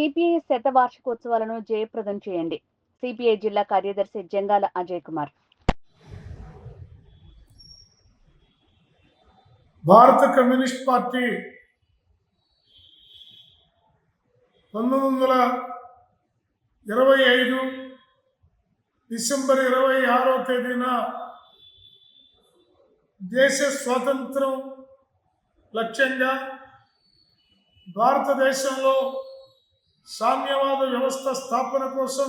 CPI శతవార్షికోత్సవాలను జయప్రదం చేయండి. CPI జిల్లా కార్యదర్శి జంగాల అజయ్ కుమార్. భారత కమ్యూనిస్ట్ పార్టీ 1925 డిసెంబర్ 26వ తేదీన దేశ స్వాతంత్రం లక్ష్యంగా భారతదేశంలో సామ్యవాద వ్యవస్థ స్థాపన కోసం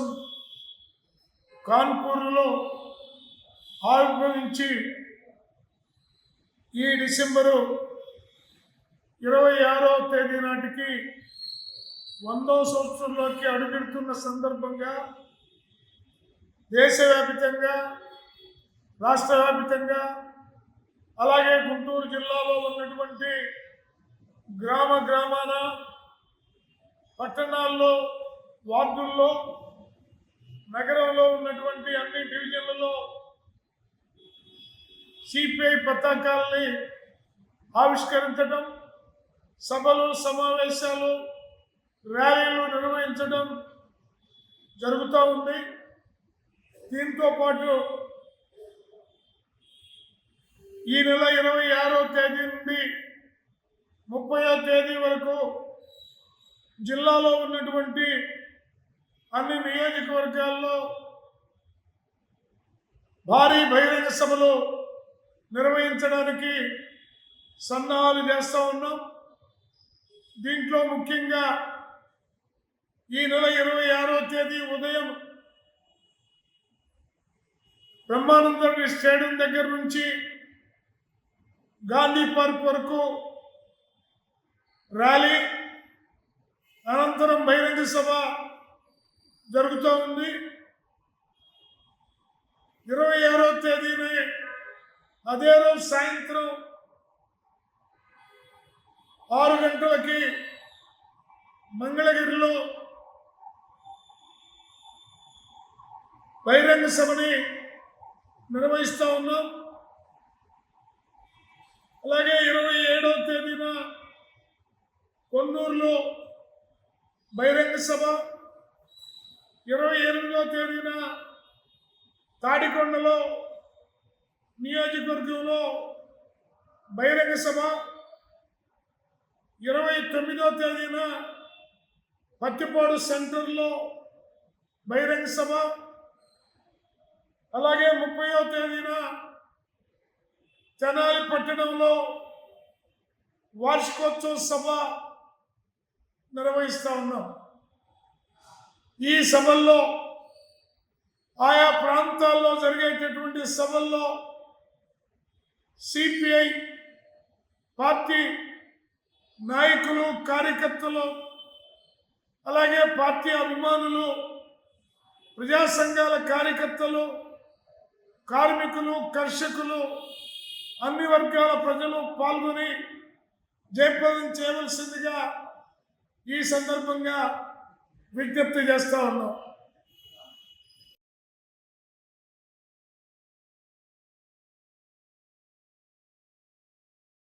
కాన్పూర్లో ఆవిర్భవించి ఈ డిసెంబరు 26వ తేదీ నాటికి 100వ సంవత్సరంలోకి అడుగెడుతున్న సందర్భంగా దేశవ్యాప్తంగా రాష్ట్ర వ్యాప్తంగా అలాగే గుంటూరు జిల్లాలో ఉన్నటువంటి గ్రామాన పట్టణాల్లో వార్డుల్లో నగరంలో ఉన్నటువంటి అన్ని డివిజన్లలో సిపిఐ పతాకాలని ఆవిష్కరించడం, సభలు సమావేశాలు ర్యాలీలు నిర్వహించడం జరుగుతూ ఉంది. దీంతో పాటు ఈ నెల 26వ తేదీ నుండి 30వ తేదీ వరకు జిల్లాలో ఉన్నటువంటి అన్ని నియోజకవర్గాల్లో భారీ బహిరంగ సభలు నిర్వహించడానికి సన్నాహాలు చేస్తూ ఉన్నాం. దీంట్లో ముఖ్యంగా ఈ నెల 26వ తేదీ ఉదయం బ్రహ్మానంద స్టేడియం దగ్గర నుంచి గాంధీ పార్క్ వరకు ర్యాలీ, అనంతరం బహిరంగ సభ జరుగుతూ ఉంది. 26వ తేదీన అదే రోజు సాయంత్రం 6 గంటలకి మంగళగిరిలో బహిరంగ సభని నిర్వహిస్తూ ఉన్నాం. అలాగే 27వ తేదీన కొన్నూరులో బహిరంగ సభ, 28వ తేదీన తాడికొండలో నియోజకవర్గంలో బహిరంగ సభ, 29వ తేదీన పత్తిపాడు సెంటర్లో బహిరంగ సభ, అలాగే 30వ తేదీన తెనాలి పట్టణంలో వార్షికోత్సవ సభ నిర్వహిస్తూ ఉన్నాం. ఈ సభల్లో ఆయా ప్రాంతాల్లో జరిగేటటువంటి సభల్లో సిపిఐ పార్టీ నాయకులు, కార్యకర్తలు, అలాగే పార్టీ అభిమానులు, ప్రజా సంఘాల కార్యకర్తలు, కార్మికులు, కర్షకులు, అన్ని వర్గాల ప్రజలు పాల్గొని జయప్రదం చేయవలసిందిగా ఈ సందర్భంగా విజ్ఞప్తి చేస్తూ ఉన్నాం.